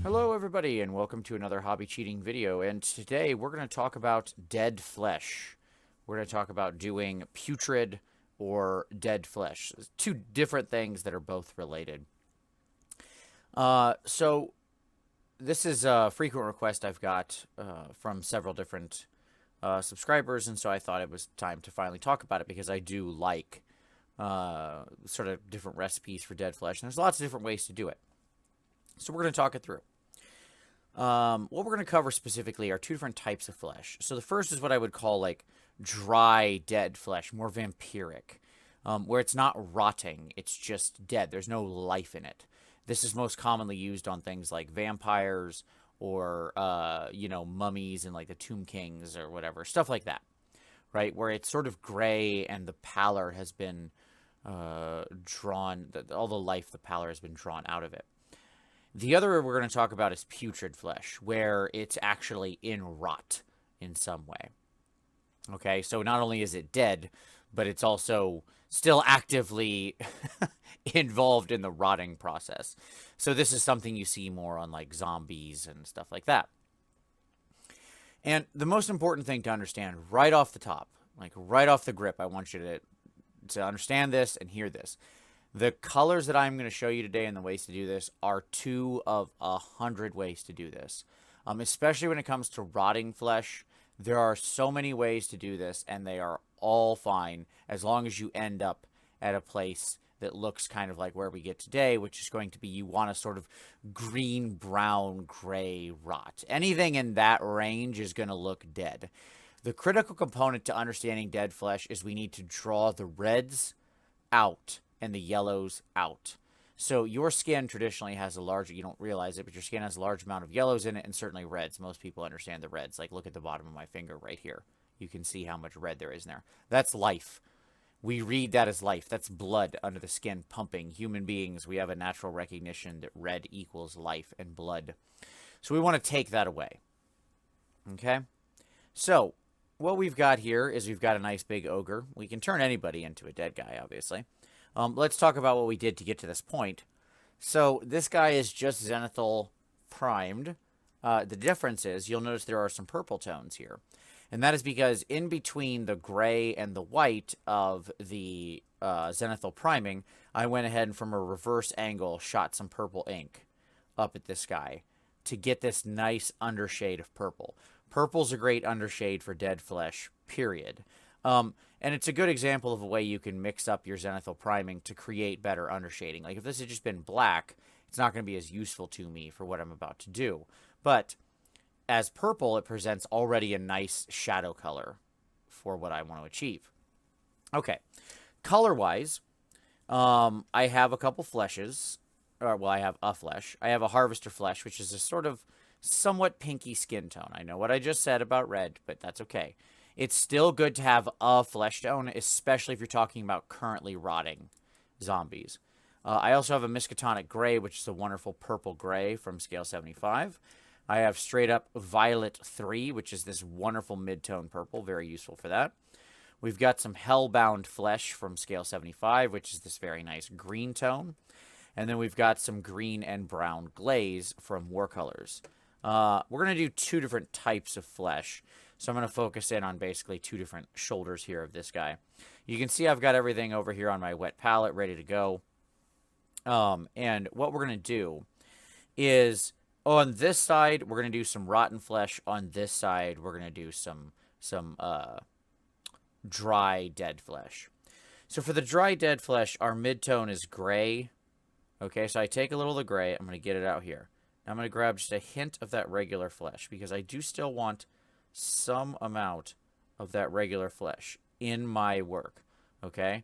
Hello everybody and welcome to another hobby cheating video, and today we're going to talk about dead flesh. We're going to talk about doing putrid or dead flesh. Two different things that are both related. So this is a frequent request I've got from several different subscribers, and so I thought it was time to finally talk about it because I do like sort of different recipes for dead flesh, and there's lots of different ways to do it. So we're going to talk it through. What we're going to cover specifically are two different types of flesh. So the first is what I would call like dry dead flesh, more vampiric, where it's not rotting, it's just dead. There's no life in it. This is most commonly used on things like vampires or, mummies and like the Tomb Kings or whatever, stuff like that, right? Where it's sort of gray and the pallor has been drawn, all the life, the pallor has been drawn out of it. The other we're going to talk about is putrid flesh, where it's actually in rot in some way. Okay, so not only is it dead, but it's also still actively involved in the rotting process. So this is something you see more on like zombies and stuff like that. And the most important thing to understand right off the top, like right off the grip, I want you to understand this and hear this. The colors that I'm going to show you today and the ways to do this are 2 of 100 ways to do this. Especially when it comes to rotting flesh, there are so many ways to do this, and they are all fine as long as you end up at a place that looks kind of like where we get today, which is going to be you want a sort of green, brown, gray rot. Anything in that range is going to look dead. The critical component to understanding dead flesh is we need to draw the reds out and the yellows out. So your skin traditionally has a large, you don't realize it, but your skin has a large amount of yellows in it and certainly reds. Most people understand the reds. Like look at the bottom of my finger right here. You can see how much red there is in there. That's life. We read that as life. That's blood under the skin pumping. Human beings, we have a natural recognition that red equals life and blood. So we want to take that away. Okay? So what we've got here is we've got a nice big ogre. We can turn anybody into a dead guy, obviously. Let's talk about what we did to get to this point. So this guy is just zenithal primed. The difference is you'll notice there are some purple tones here. And that is because in between the gray and the white of the zenithal priming, I went ahead and from a reverse angle shot some purple ink up at this guy to get this nice undershade of purple. Purple's a great undershade for dead flesh, period. And it's a good example of a way you can mix up your zenithal priming to create better undershading. Like if this had just been black, it's not going to be as useful to me for what I'm about to do. But as purple, it presents already a nice shadow color for what I want to achieve. Okay, color-wise, I have a couple fleshes. I have a flesh. I have a harvester flesh, which is a sort of somewhat pinky skin tone. I know what I just said about red, but that's okay. It's still good to have a flesh tone, especially if you're talking about currently rotting zombies. I also have a Miskatonic Gray, which is a wonderful purple gray from scale 75. I have straight up Violet 3, which is this wonderful mid-tone purple, very useful for that. We've got some Hellbound Flesh from scale 75, which is this very nice green tone. And then we've got some green and brown glaze from War Colors. We're going to do 2 different types of flesh. So I'm going to focus in on basically 2 different shoulders here of this guy. You can see I've got everything over here on my wet palette ready to go. And what we're going to do is on this side, we're going to do some rotten flesh. On this side, we're going to do some dry dead flesh. So for the dry dead flesh, our mid-tone is gray. Okay, so I take a little of the gray. I'm going to get it out here. Now I'm going to grab just a hint of that regular flesh because I do still want some amount of that regular flesh in my work, okay?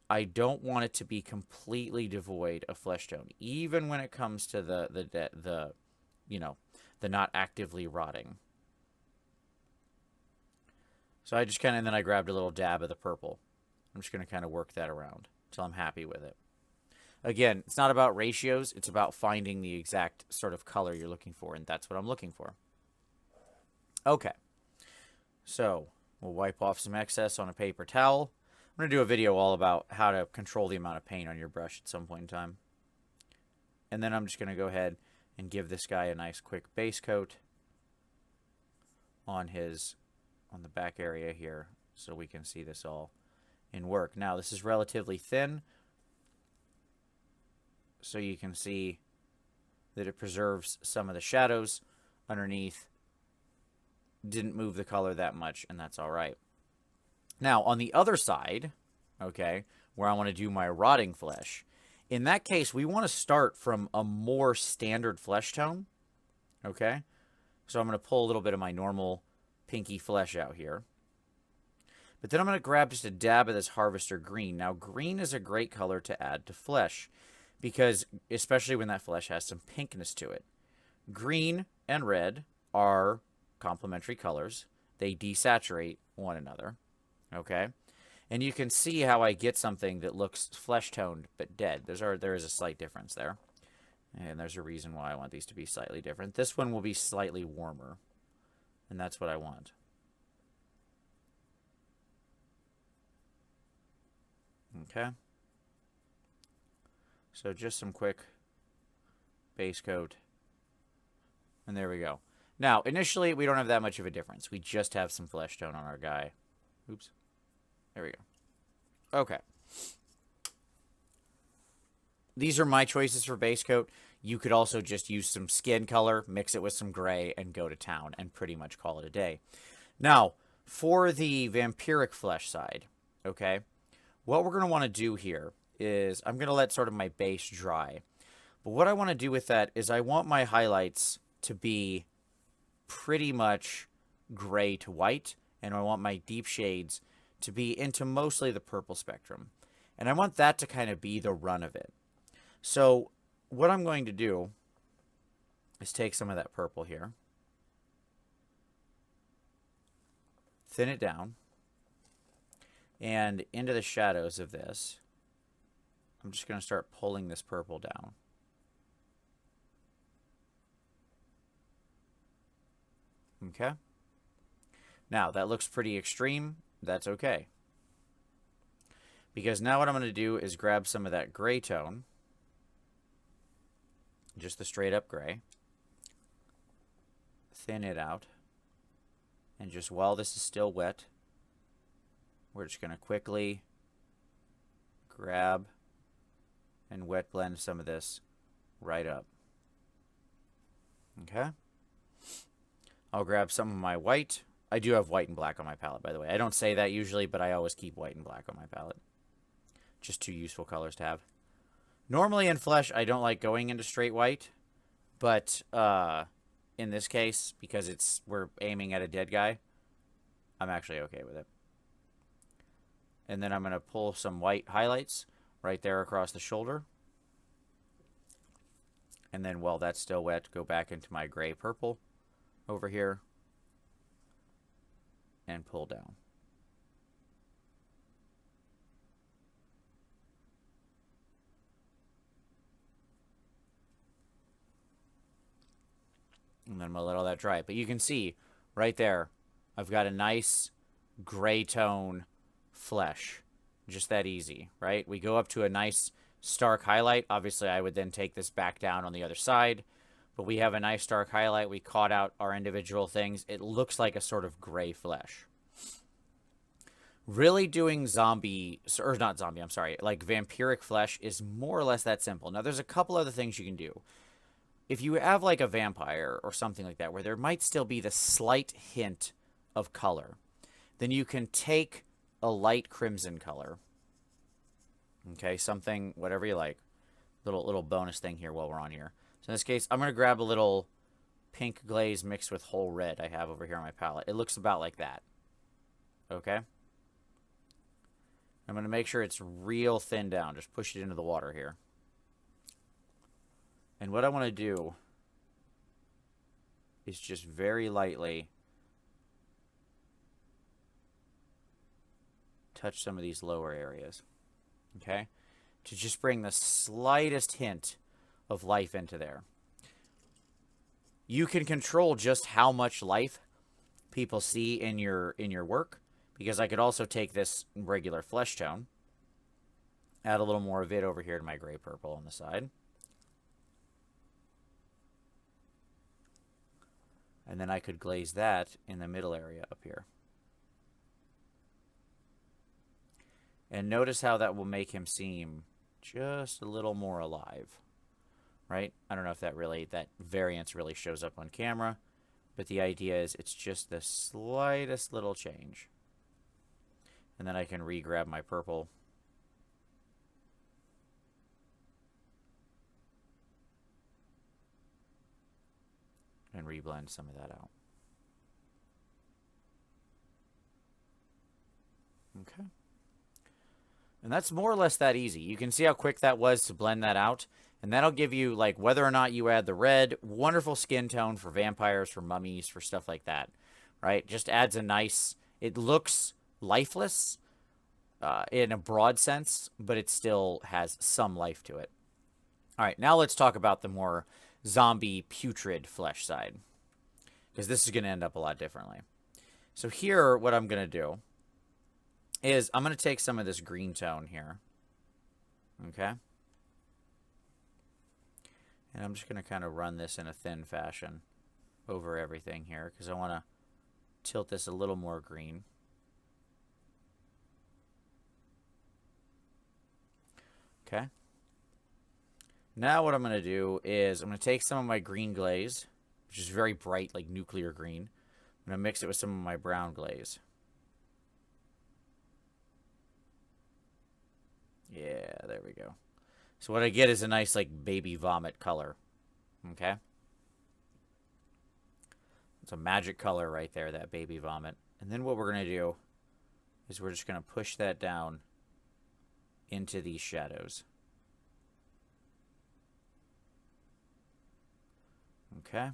I don't want it to be completely devoid of flesh tone, even when it comes to the not actively rotting. So I just kind of, and then I grabbed a little dab of the purple. I'm just going to kind of work that around until I'm happy with it. Again, it's not about ratios. It's about finding the exact sort of color you're looking for, and that's what I'm looking for. Okay. So we'll wipe off some excess on a paper towel. I'm going to do a video all about how to control the amount of paint on your brush at some point in time. And then I'm just going to go ahead and give this guy a nice quick base coat on the back area here so we can see this all in work. Now, this is relatively thin, so you can see that it preserves some of the shadows underneath. Didn't move the color that much, and that's all right. Now, on the other side, okay, where I want to do my rotting flesh, in that case, we want to start from a more standard flesh tone, okay? So I'm going to pull a little bit of my normal pinky flesh out here. But then I'm going to grab just a dab of this Harvester Green. Now, green is a great color to add to flesh, because especially when that flesh has some pinkness to it. Green and red are complementary colors. They desaturate one another, okay? And you can see how I get something that looks flesh-toned but dead. There is a slight difference there. And there's a reason why I want these to be slightly different. This one will be slightly warmer. And that's what I want. Okay. So just some quick base coat. And there we go. Now, initially, we don't have that much of a difference. We just have some flesh tone on our guy. Oops. There we go. Okay. These are my choices for base coat. You could also just use some skin color, mix it with some gray, and go to town, and pretty much call it a day. Now, for the vampiric flesh side, okay, what we're going to want to do here is I'm going to let sort of my base dry. But what I want to do with that is I want my highlights to be pretty much gray to white, and I want my deep shades to be into mostly the purple spectrum. And I want that to kind of be the run of it. So what I'm going to do is take some of that purple here, thin it down, and into the shadows of this, I'm just going to start pulling this purple down. Okay. Now, that looks pretty extreme. That's okay. Because now what I'm going to do is grab some of that gray tone, just the straight up gray, thin it out, and just while this is still wet, we're just going to quickly grab and wet blend some of this right up. Okay. I'll grab some of my white. I do have white and black on my palette, by the way. I don't say that usually, but I always keep white and black on my palette. Just two useful colors to have. Normally in flesh, I don't like going into straight white, but in this case, because we're aiming at a dead guy, I'm actually okay with it. And then I'm going to pull some white highlights right there across the shoulder. And then while that's still wet, go back into my gray purple over here and pull down. And then I'm going to let all that dry. But you can see right there, I've got a nice gray tone flesh. Just that easy, right? We go up to a nice stark highlight. Obviously, I would then take this back down on the other side. But we have a nice stark highlight. We caught out our individual things. It looks like a sort of gray flesh. Really doing zombie, or not zombie, I'm sorry, like vampiric flesh is more or less that simple. Now, there's a couple other things you can do. If you have like a vampire or something like that, where there might still be the slight hint of color, then you can take a light crimson color. Okay, something, whatever you like. Little bonus thing here while we're on here. So in this case, I'm going to grab a little pink glaze mixed with whole red I have over here on my palette. It looks about like that. Okay? I'm going to make sure it's real thin down. Just push it into the water here. And what I want to do is just very lightly touch some of these lower areas. Okay? To just bring the slightest hint of life into there. You can control just how much life people see in your work because I could also take this regular flesh tone, add a little more of it over here to my gray purple on the side. And then I could glaze that in the middle area up here. And notice how that will make him seem just a little more alive, right? I don't know if that variance really shows up on camera, but the idea is it's just the slightest little change. And then I can re-grab my purple. And reblend some of that out. Okay. And that's more or less that easy. You can see how quick that was to blend that out. And that'll give you, like, whether or not you add the red, wonderful skin tone for vampires, for mummies, for stuff like that. Right? Just adds a nice... It looks lifeless in a broad sense, but it still has some life to it. All right, now let's talk about the more zombie putrid flesh side, because this is going to end up a lot differently. So here, what I'm going to do is I'm going to take some of this green tone here, okay? And I'm just going to kind of run this in a thin fashion over everything here, because I want to tilt this a little more green. Okay. Now what I'm going to do is I'm going to take some of my green glaze, which is very bright, like nuclear green. I'm going to mix it with some of my brown glaze. Yeah, there we go. So what I get is a nice, like, baby vomit color. Okay? It's a magic color right there, that baby vomit. And then what we're going to do is we're just going to push that down into these shadows. Okay.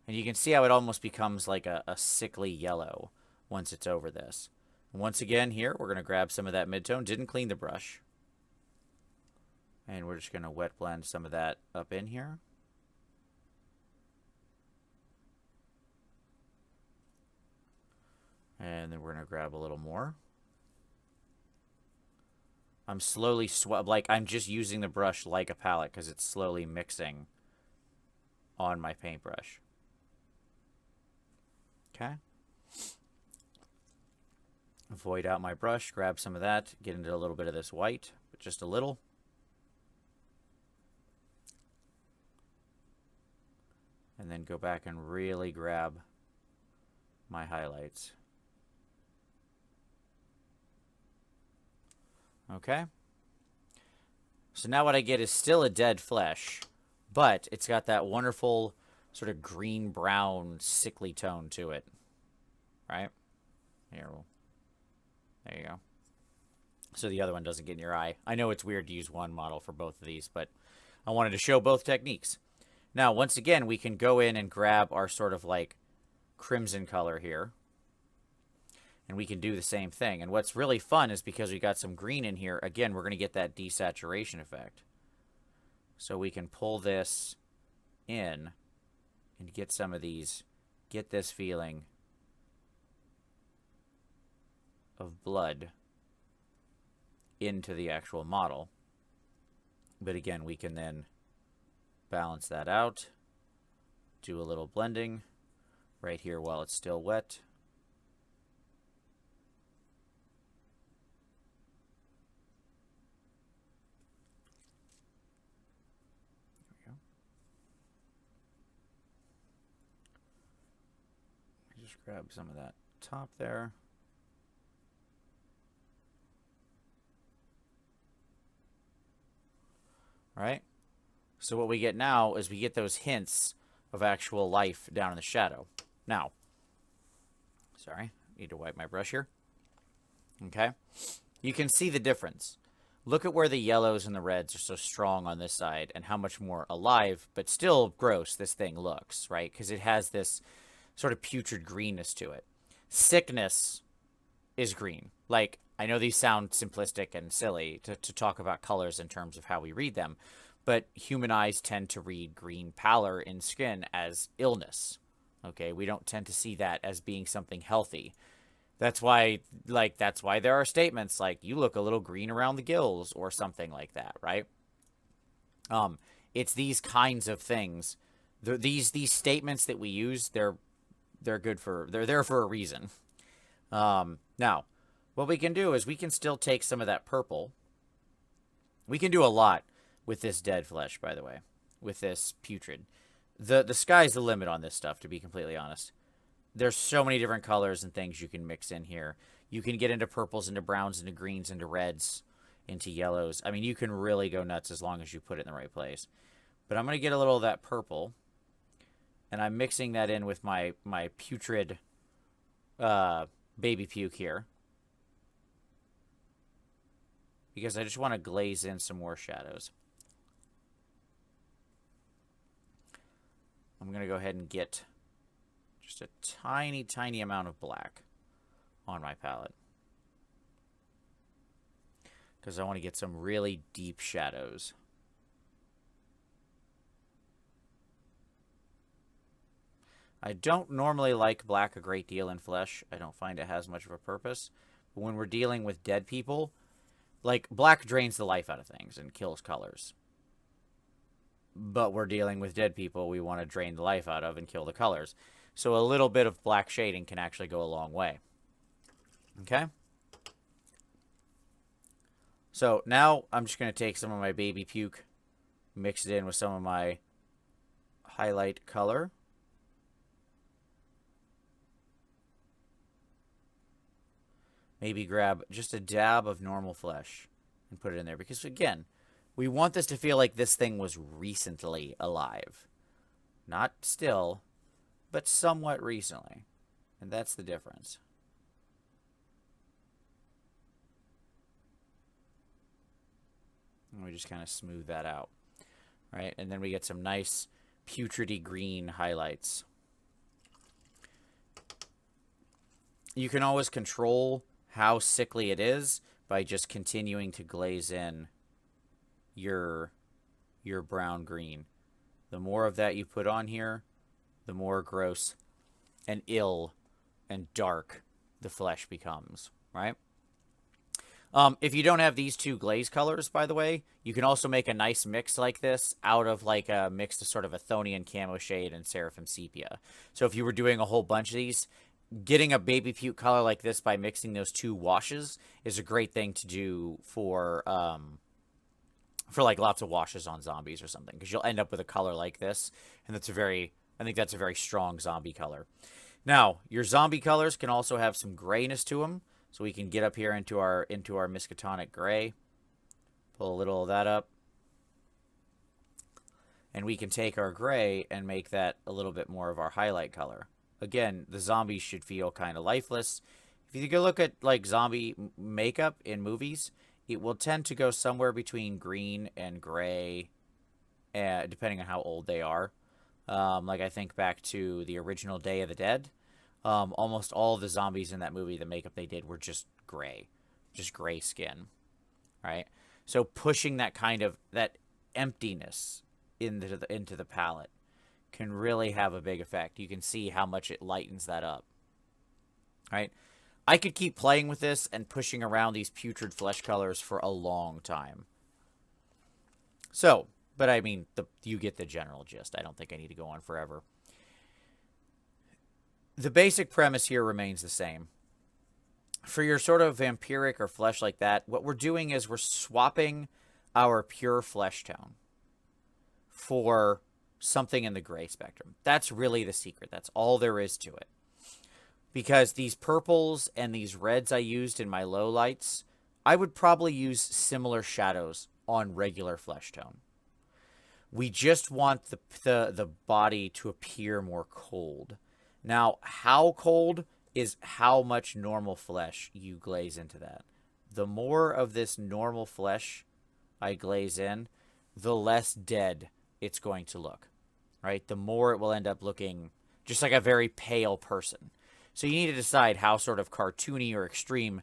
And you can see how it almost becomes like a sickly yellow once it's over this. And once again here, we're going to grab some of that midtone. Didn't clean the brush. And we're just going to wet blend some of that up in here. And then we're going to grab a little more. I'm slowly I'm just using the brush like a palette because it's slowly mixing on my paintbrush. Okay. Void out my brush, grab some of that, get into a little bit of this white, but just a little. And then go back and really grab my highlights. Okay. So now what I get is still a dead flesh, but it's got that wonderful sort of green-brown sickly tone to it. Right? Here, there you go. So the other one doesn't get in your eye. I know it's weird to use one model for both of these, but I wanted to show both techniques. Now, once again, we can go in and grab our sort of like crimson color here. And we can do the same thing. And what's really fun is because we got some green in here, again, we're going to get that desaturation effect. So we can pull this in and get some of these, get this feeling of blood into the actual model. But again, we can then balance that out, do a little blending right here while it's still wet. Just grab some of that top there. All right. So what we get now is we get those hints of actual life down in the shadow. Now, sorry, need to wipe my brush here. Okay. You can see the difference. Look at where the yellows and the reds are so strong on this side and how much more alive, but still gross this thing looks, right? Because it has this sort of putrid greenness to it. Sickness is green. Like, I know these sound simplistic and silly to talk about colors in terms of how we read them, but human eyes tend to read green pallor in skin as illness, Okay, we don't tend to see that as being something healthy. That's why, that's why there are statements like, you look a little green around the gills, or something like that, right? Um, it's these kinds of things. These statements that we use, they're there for a reason. Now, what we can do is we can still take some of that purple. We can do a lot with this dead flesh, by the way, with this putrid. The sky's the limit on this stuff, to be completely honest. There's so many different colors and things you can mix in here. You can get into purples, into browns, into greens, into reds, into yellows. I mean, you can really go nuts as long as you put it in the right place. But I'm going to get a little of that purple, and I'm mixing that in with my putrid baby puke here, because I just want to glaze in some more shadows. I'm going to go ahead and get just a tiny, tiny amount of black on my palette, because I want to get some really deep shadows. I don't normally like black a great deal in flesh. I don't find it has much of a purpose. But when we're dealing with dead people, like, black drains the life out of things and kills colors. But we're dealing with dead people we want to drain the life out of and kill the colors. So a little bit of black shading can actually go a long way. Okay? So now I'm just going to take some of my baby puke, mix it in with some of my highlight color. Maybe grab just a dab of normal flesh and put it in there. Because, again, we want this to feel like this thing was recently alive. Not still, but somewhat recently. And that's the difference. And we just kind of smooth that out. Right? And then we get some nice putridy green highlights. You can always control how sickly it is by just continuing to glaze in your brown green. The more of that you put on here, the more gross and ill and dark the flesh becomes, right? If you don't have these two glaze colors, by the way, you can also make a nice mix like this out of like a mix of sort of Athonian Camo Shade and Seraphim Sepia. So if you were doing a whole bunch of these, getting a baby puke color like this by mixing those two washes is a great thing to do for like lots of washes on zombies or something, because you'll end up with a color like this, and I think that's a very strong zombie color. Now, your zombie colors can also have some grayness to them, so we can get up here into our Miskatonic gray, pull a little of that up, and we can take our gray and make that a little bit more of our highlight color. Again, the zombies should feel kind of lifeless. If you go look at like zombie makeup in movies, it will tend to go somewhere between green and gray, depending on how old they are. Like, I think back to the original Day of the Dead. Almost all of the zombies in that movie, the makeup they did were just gray skin, right? So pushing that kind of, that emptiness into the palette can really have a big effect. You can see how much it lightens that up, right? I could keep playing with this and pushing around these putrid flesh colors for a long time. So, but I mean, you get the general gist. I don't think I need to go on forever. The basic premise here remains the same. For your sort of vampiric or flesh like that, what we're doing is we're swapping our pure flesh tone for something in the gray spectrum. That's really the secret. That's all there is to it. Because these purples and these reds I used in my low lights, I would probably use similar shadows on regular flesh tone. We just want the body to appear more cold. Now, how cold is how much normal flesh you glaze into that. The more of this normal flesh I glaze in, the less dead it's going to look, right? The more it will end up looking just like a very pale person. So you need to decide how sort of cartoony or extreme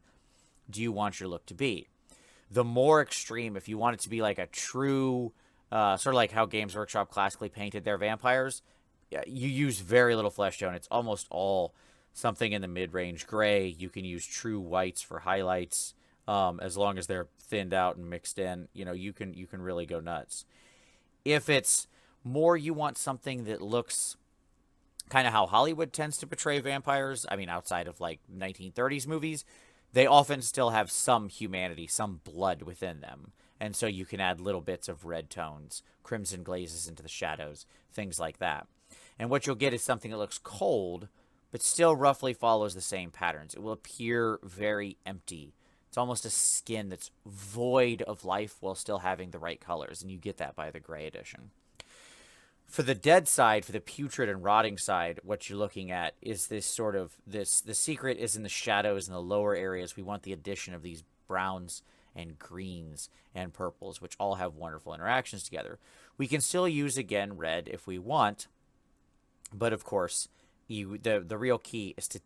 do you want your look to be. The more extreme, if you want it to be like a true, sort of like how Games Workshop classically painted their vampires, Yeah, you use very little flesh tone. It's almost all something in the mid-range gray. You can use true whites for highlights, as long as they're thinned out and mixed in. You can really go nuts. If it's more you want something that looks kind of how Hollywood tends to portray vampires, I mean, outside of like 1930s movies, they often still have some humanity, some blood within them. And so you can add little bits of red tones, crimson glazes into the shadows, things like that. And what you'll get is something that looks cold, but still roughly follows the same patterns. It will appear very empty. It's almost a skin that's void of life while still having the right colors, and you get that by the gray edition. For the dead side, for the putrid and rotting side, what you're looking at is this sort of this. The secret is in the shadows in the lower areas. We want the addition of these browns and greens and purples, which all have wonderful interactions together. We can still use again red if we want, but of course, the real key is to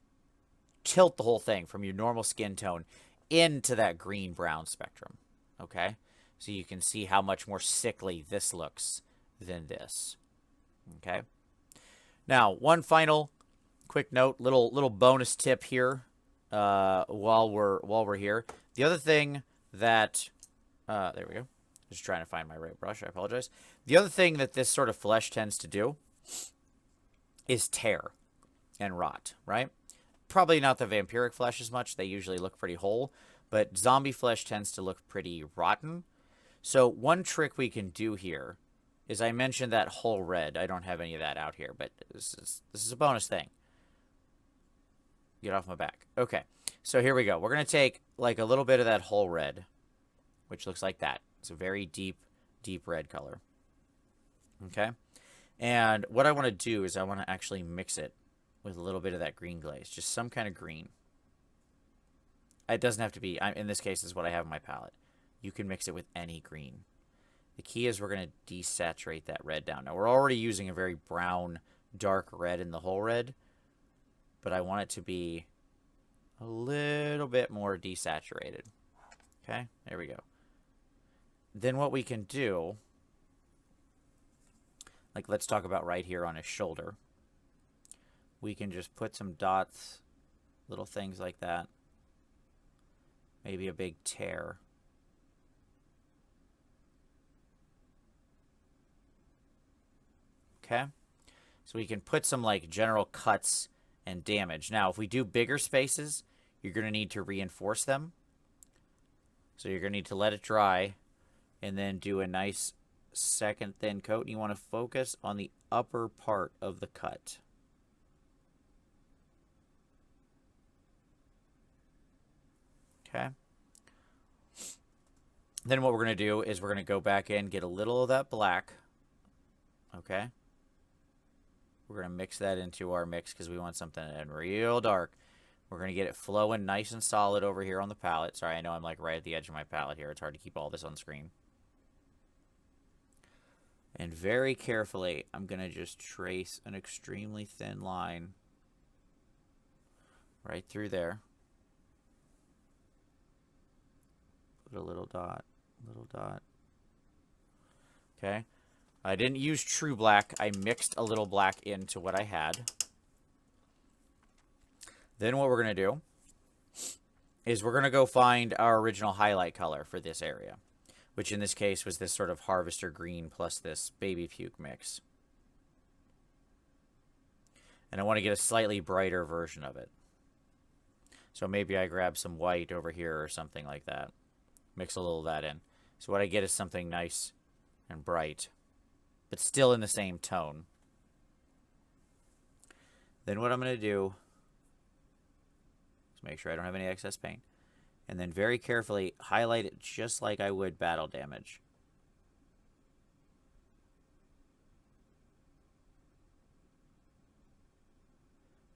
tilt the whole thing from your normal skin tone into that green brown spectrum. Okay, so you can see how much more sickly this looks than this. Okay. Now, one final quick note, little bonus tip here, while we're here. The other thing that there we go. Just trying to find my right brush. I apologize. The other thing that this sort of flesh tends to do is tear and rot, right? Probably not the vampiric flesh as much. They usually look pretty whole, but zombie flesh tends to look pretty rotten. So one trick we can do here is I mentioned that whole red. I don't have any of that out here, but this is a bonus thing. Get off my back. Okay, so here we go. We're going to take like a little bit of that whole red, which looks like that. It's a very deep, deep red color. Okay, and what I want to do is I want to actually mix it with a little bit of that green glaze, just some kind of green. It doesn't have to be, in this case, this is what I have in my palette. You can mix it with any green. The key is we're going to desaturate that red down. Now, we're already using a very brown, dark red in the whole red, but I want it to be a little bit more desaturated. Okay, there we go. Then what we can do, like let's talk about right here on his shoulder. We can just put some dots, little things like that. Maybe a big tear. Okay, so we can put some like general cuts and damage. Now, if we do bigger spaces, you're going to need to reinforce them. So you're going to need to let it dry and then do a nice second thin coat. And you want to focus on the upper part of the cut. Okay. Then what we're going to do is we're going to go back in, get a little of that black. Okay. We're going to mix that into our mix because we want something real dark. We're going to get it flowing nice and solid over here on the palette. Sorry, I know I'm like right at the edge of my palette here. It's hard to keep all this on screen. And very carefully, I'm going to just trace an extremely thin line right through there. Put a little dot, little dot. Okay. I didn't use true black. I mixed a little black into what I had. Then what we're going to do is we're going to go find our original highlight color for this area, which in this case was this sort of harvester green plus this baby puke mix. And I want to get a slightly brighter version of it. So maybe I grab some white over here or something like that. Mix a little of that in. So what I get is something nice and bright, but still in the same tone. Then what I'm going to do is make sure I don't have any excess paint. And then very carefully highlight it just like I would battle damage.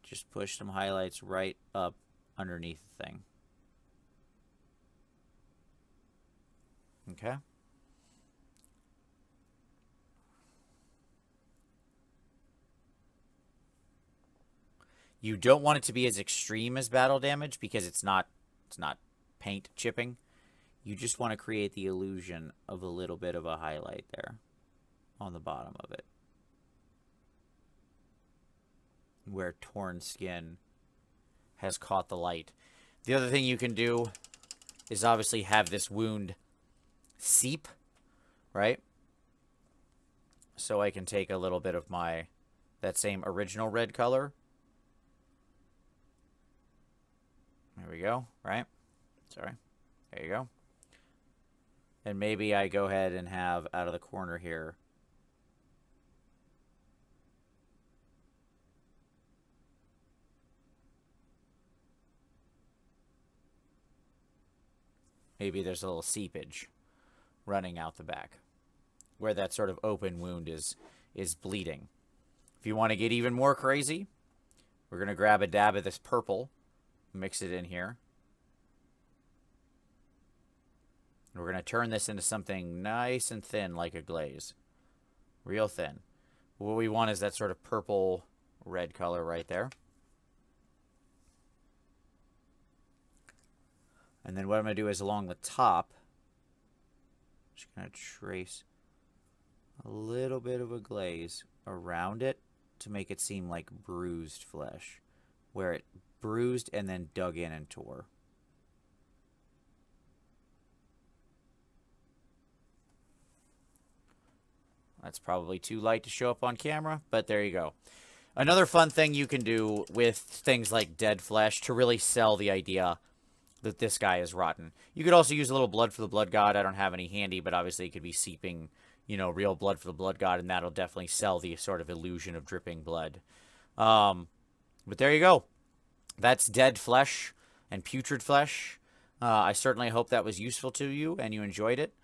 Just push some highlights right up underneath the thing. Okay. You don't want it to be as extreme as battle damage because it's not paint chipping. You just want to create the illusion of a little bit of a highlight there on the bottom of it. where torn skin has caught the light. The other thing you can do is obviously have this wound seep, right? So I can take a little bit of that same original red color. There we go, right? Sorry. There you go. And maybe I go ahead and have out of the corner here. Maybe there's a little seepage running out the back where that sort of open wound is bleeding. If you want to get even more crazy, we're going to grab a dab of this purple, mix it in here. And we're going to turn this into something nice and thin like a glaze. Real thin. What we want is that sort of purple red color right there. And then what I'm going to do is along the top, just going to trace a little bit of a glaze around it to make it seem like bruised flesh, where it bruised and then dug in and tore. That's probably too light to show up on camera, but there you go. Another fun thing you can do with things like dead flesh to really sell the idea that this guy is rotten. You could also use a little blood for the blood god. I don't have any handy, but obviously it could be seeping, you know, real blood for the blood god, and that'll definitely sell the sort of illusion of dripping blood. But there you go. That's dead flesh and putrid flesh. I certainly hope that was useful to you and you enjoyed it.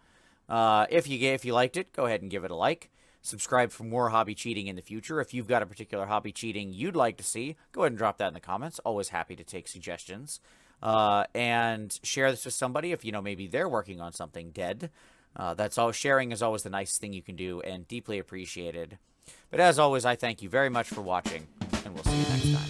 If you liked it, go ahead and give it a like. Subscribe for more hobby cheating in the future. If you've got a particular hobby cheating you'd like to see, go ahead and drop that in the comments. Always happy to take suggestions. And share this with somebody if, you know, maybe they're working on something dead. Sharing is always the nicest thing you can do and deeply appreciated. But as always, I thank you very much for watching, and we'll see you next time.